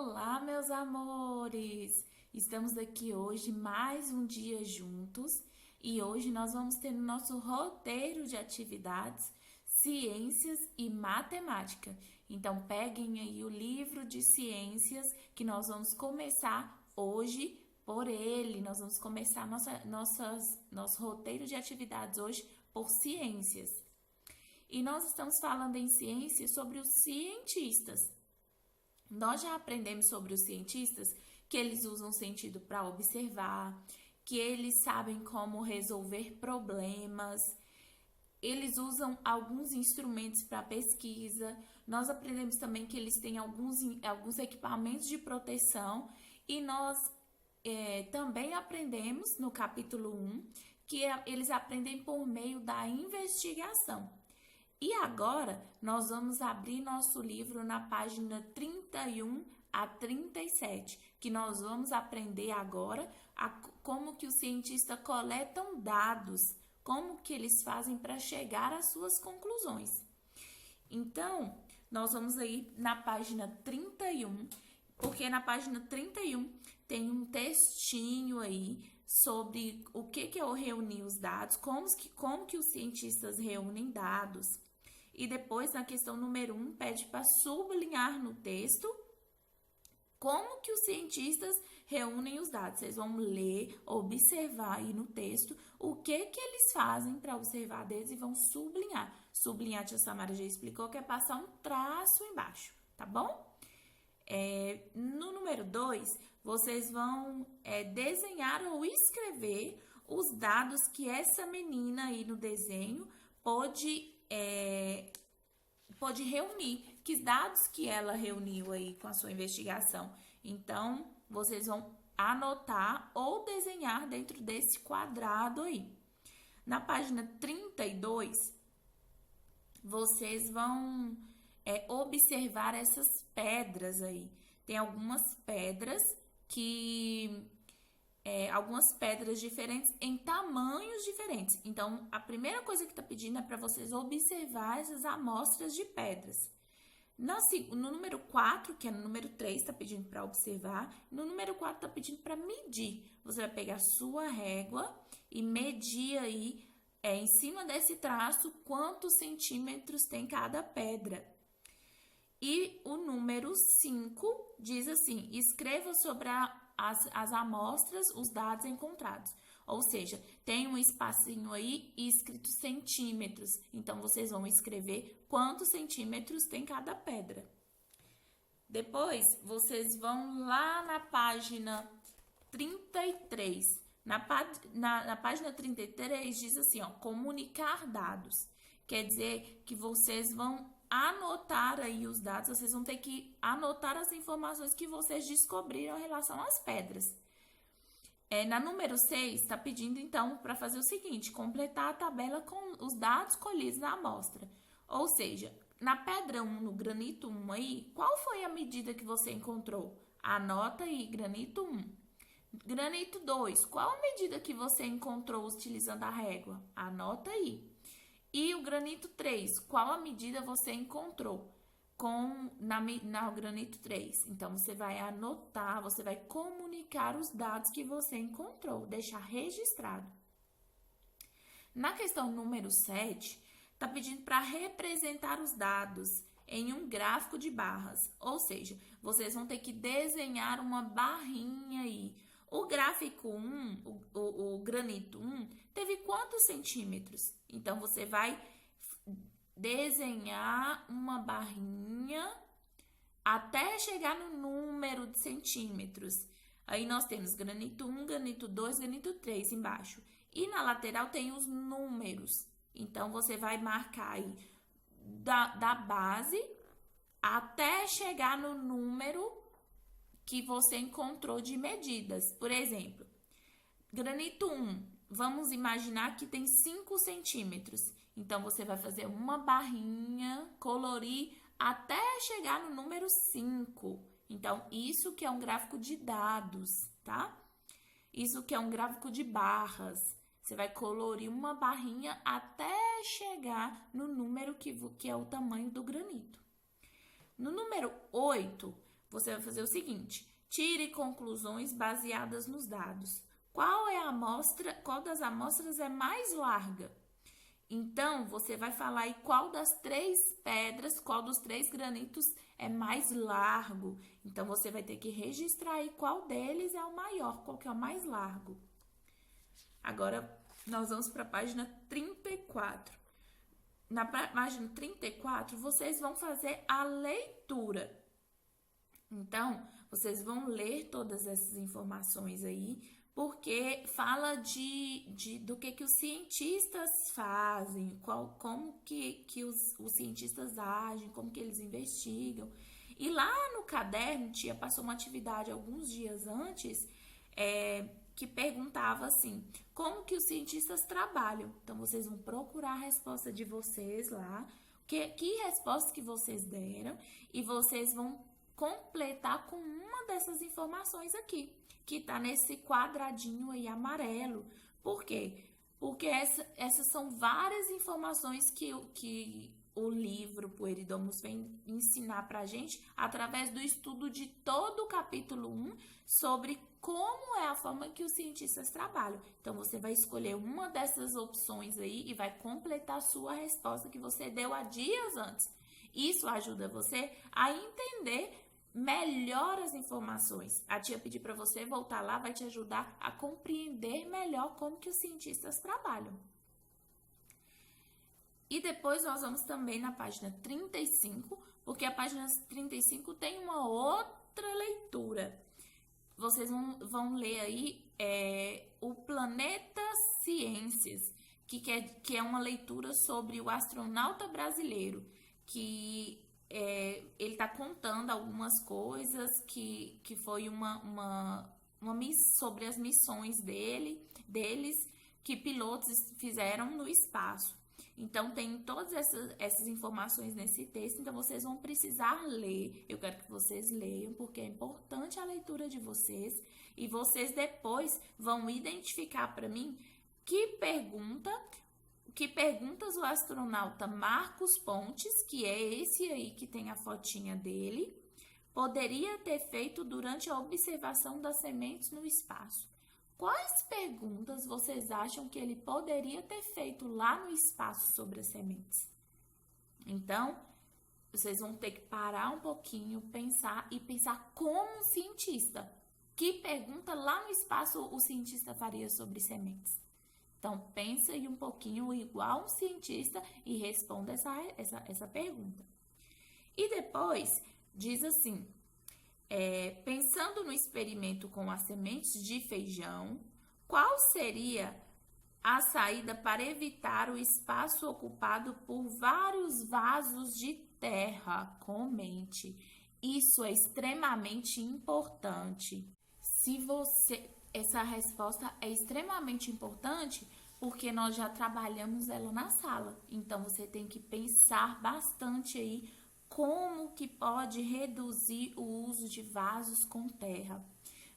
Olá, meus amores! Estamos aqui hoje mais um dia juntos e hoje nós vamos ter no nosso roteiro de atividades ciências e matemática. Então, peguem aí o livro de ciências que nós vamos começar hoje por ele. Nós vamos começar nosso roteiro de atividades hoje por ciências. E nós estamos falando em ciências sobre os cientistas. Nós já aprendemos sobre os cientistas que eles usam o sentido para observar, que eles sabem como resolver problemas, eles usam alguns instrumentos para pesquisa. Nós aprendemos também que eles têm alguns equipamentos de proteção e nós também aprendemos no capítulo 1 que eles aprendem por meio da investigação. E agora, nós vamos abrir nosso livro na página 31 a 37, que nós vamos aprender agora como que os cientistas coletam dados, como que eles fazem para chegar às suas conclusões. Então, nós vamos aí na página 31, porque na página 31 tem um textinho aí sobre o que é o reunir os dados, como que os cientistas reúnem dados. E depois, na questão número 1, pede para sublinhar no texto como que os cientistas reúnem os dados. Vocês vão ler, observar aí no texto o que eles fazem para observar deles e vão sublinhar. Sublinhar, a tia Samara já explicou, que é passar um traço embaixo, tá bom? No número 2, vocês vão desenhar ou escrever os dados que essa menina aí no desenho pode reunir, que dados que ela reuniu aí com a sua investigação. Então, vocês vão anotar ou desenhar dentro desse quadrado aí. Na página 32, vocês vão observar essas pedras aí. Tem algumas pedras algumas pedras diferentes em tamanhos diferentes. Então, a primeira coisa que está pedindo é para vocês observar essas amostras de pedras. No número 4, que é no número 3, está pedindo para observar. No número 4, está pedindo para medir. Você vai pegar a sua régua e medir aí, em cima desse traço, quantos centímetros tem cada pedra. E o número 5 diz assim: escreva sobre as amostras, os dados encontrados. Ou seja, tem um espacinho aí escrito centímetros. Então, vocês vão escrever quantos centímetros tem cada pedra. Depois, vocês vão lá na página 33. Na página 33 diz assim, ó, comunicar dados. Quer dizer que vocês vão anotar aí os dados, vocês vão ter que anotar as informações que vocês descobriram em relação às pedras. Na número 6, está pedindo então para fazer o seguinte: completar a tabela com os dados colhidos na amostra. Ou seja, na pedra 1, no granito 1 aí, qual foi a medida que você encontrou? Anota aí, granito 1. Granito 2, qual a medida que você encontrou utilizando a régua? Anota aí. E o granito 3, qual a medida você encontrou na granito 3? Então, você vai anotar, você vai comunicar os dados que você encontrou, deixar registrado. Na questão número 7, está pedindo para representar os dados em um gráfico de barras. Ou seja, vocês vão ter que desenhar uma barrinha aí. O gráfico 1, o granito 1, teve quantos centímetros? Então, você vai desenhar uma barrinha até chegar no número de centímetros. Aí, nós temos granito 1, granito 2, granito 3 embaixo. E na lateral tem os números. Então, você vai marcar aí da base até chegar no número que você encontrou de medidas. Por exemplo, granito 1, vamos imaginar que tem 5 centímetros. Então, você vai fazer uma barrinha, colorir até chegar no número 5. Então, isso que é um gráfico de dados, tá? Isso que é um gráfico de barras. Você vai colorir uma barrinha até chegar no número que é o tamanho do granito. No número 8, você vai fazer o seguinte: tire conclusões baseadas nos dados. Qual das amostras é mais larga? Então, você vai falar aí qual das 3 pedras, qual dos 3 granitos é mais largo. Então, você vai ter que registrar aí qual deles é o maior, qual que é o mais largo. Agora, nós vamos para a página 34. Na página 34, vocês vão fazer a leitura. Então, vocês vão ler todas essas informações aí, porque fala do que os cientistas fazem, como que os cientistas agem, como que eles investigam. E lá no caderno, tia passou uma atividade alguns dias antes, que perguntava assim, como que os cientistas trabalham? Então, vocês vão procurar a resposta de vocês lá, que resposta que vocês deram, e vocês vão completar com uma dessas informações aqui, que tá nesse quadradinho aí amarelo. Por quê? Porque essas são várias informações que o livro Pueridomus vem ensinar pra gente através do estudo de todo o capítulo 1 sobre como é a forma que os cientistas trabalham. Então, você vai escolher uma dessas opções aí e vai completar a sua resposta que você deu há dias antes. Isso ajuda você a entender melhor as informações. A tia pedir para você voltar lá vai te ajudar a compreender melhor como que os cientistas trabalham. E depois nós vamos também na página 35, porque a página 35 tem uma outra leitura. Vocês vão ler aí o Planeta Ciências, que é uma leitura sobre o astronauta brasileiro, que ele está contando algumas coisas que foi sobre as missões deles que pilotos fizeram no espaço. Então, tem todas essas informações nesse texto, então vocês vão precisar ler. Eu quero que vocês leiam, porque é importante a leitura de vocês. E vocês depois vão identificar para mim que perguntas o astronauta Marcos Pontes, que é esse aí que tem a fotinha dele, poderia ter feito durante a observação das sementes no espaço. Quais perguntas vocês acham que ele poderia ter feito lá no espaço sobre as sementes? Então, vocês vão ter que parar um pouquinho, pensar como um cientista. Que pergunta lá no espaço o cientista faria sobre sementes? Então, pensa aí um pouquinho igual um cientista e responda essa pergunta. E depois, diz assim, pensando no experimento com as sementes de feijão, qual seria a saída para evitar o espaço ocupado por vários vasos de terra? Comente. Isso é extremamente importante. Essa resposta é extremamente importante porque nós já trabalhamos ela na sala. Então, você tem que pensar bastante aí como que pode reduzir o uso de vasos com terra.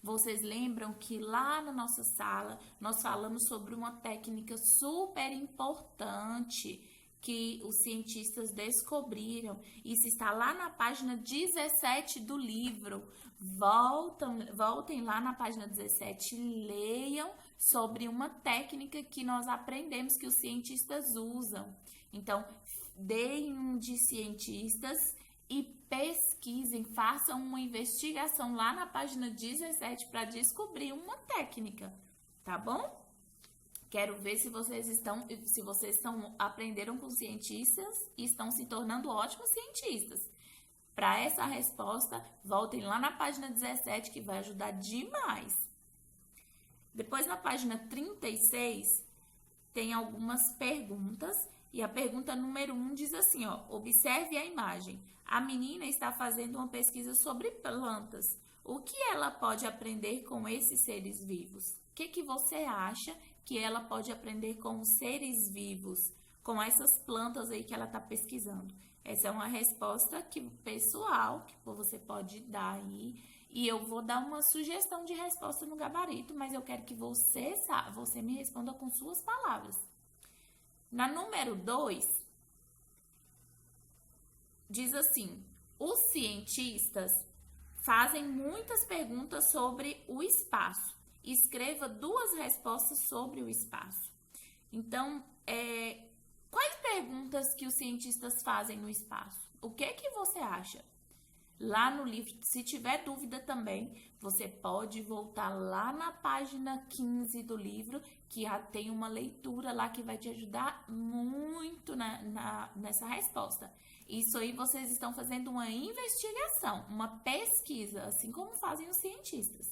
Vocês lembram que lá na nossa sala nós falamos sobre uma técnica super importante que os cientistas descobriram. Isso está lá na página 17 do livro. Voltem lá na página 17, leiam sobre uma técnica que nós aprendemos que os cientistas usam. Então, deem um de cientistas e pesquisem, façam uma investigação lá na página 17 para descobrir uma técnica, tá bom? Quero ver se vocês aprenderam com cientistas e estão se tornando ótimos cientistas. Para essa resposta, voltem lá na página 17 que vai ajudar demais. Depois na página 36 tem algumas perguntas. E a pergunta número 1 diz assim, observe a imagem. A menina está fazendo uma pesquisa sobre plantas. O que ela pode aprender com esses seres vivos? O que você acha que ela pode aprender com os seres vivos, com essas plantas aí que ela está pesquisando? Essa é uma resposta pessoal que você pode dar aí. E eu vou dar uma sugestão de resposta no gabarito, mas eu quero que você me responda com suas palavras. Na número 2, diz assim, os cientistas fazem muitas perguntas sobre o espaço. Escreva 2 respostas sobre o espaço. Então, quais perguntas que os cientistas fazem no espaço? O que você acha? Lá no livro, se tiver dúvida também, você pode voltar lá na página 15 do livro, que já tem uma leitura lá que vai te ajudar muito nessa resposta. Isso aí vocês estão fazendo uma investigação, uma pesquisa, assim como fazem os cientistas.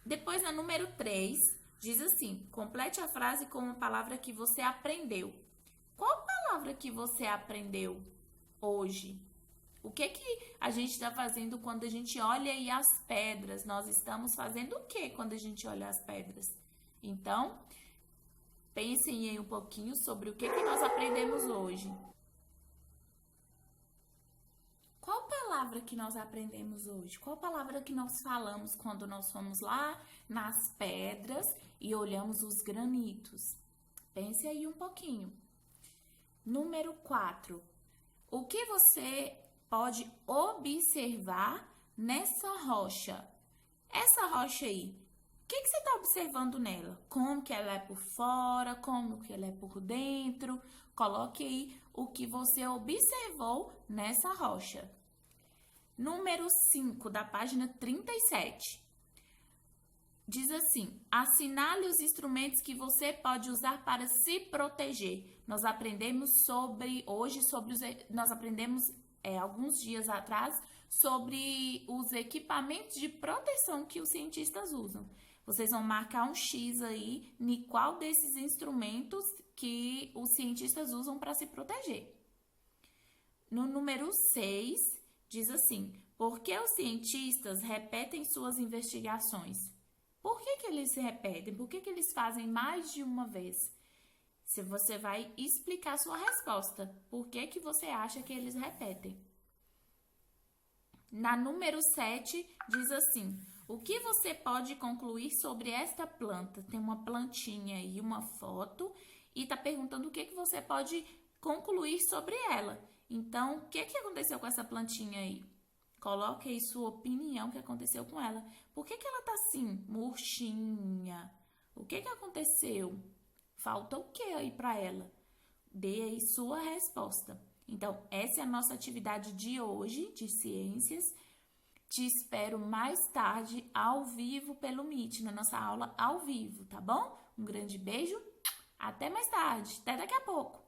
Depois, na número 3, diz assim: complete a frase com uma palavra que você aprendeu. Qual palavra que você aprendeu hoje? O que a gente está fazendo quando a gente olha aí as pedras? Nós estamos fazendo o que quando a gente olha as pedras? Então, pensem aí um pouquinho sobre o que nós aprendemos hoje. Qual palavra que nós aprendemos hoje? Qual palavra que nós falamos quando nós fomos lá nas pedras e olhamos os granitos? Pense aí um pouquinho. Número 4. O que você pode observar nessa rocha? Essa rocha aí, o que você está observando nela? Como que ela é por fora, como que ela é por dentro? Coloque aí o que você observou nessa rocha. Número 5, da página 37. Diz assim: assinale os instrumentos que você pode usar para se proteger. Nós aprendemos alguns dias atrás sobre os equipamentos de proteção que os cientistas usam. Vocês vão marcar um X aí em qual desses instrumentos que os cientistas usam para se proteger. No número 6, diz assim: por que os cientistas repetem suas investigações? Por que eles se repetem? Por que eles fazem mais de uma vez? Se você vai explicar sua resposta. Por que você acha que eles repetem? Na número 7, diz assim: o que você pode concluir sobre esta planta? Tem uma plantinha e uma foto e está perguntando o que você pode concluir sobre ela. Então, o que aconteceu com essa plantinha aí? Coloque aí sua opinião que aconteceu com ela. Por que ela tá assim, murchinha? O que aconteceu? Falta o que aí para ela? Dê aí sua resposta. Então, essa é a nossa atividade de hoje, de ciências. Te espero mais tarde, ao vivo, pelo Meet, na nossa aula ao vivo, tá bom? Um grande beijo, até mais tarde, até daqui a pouco.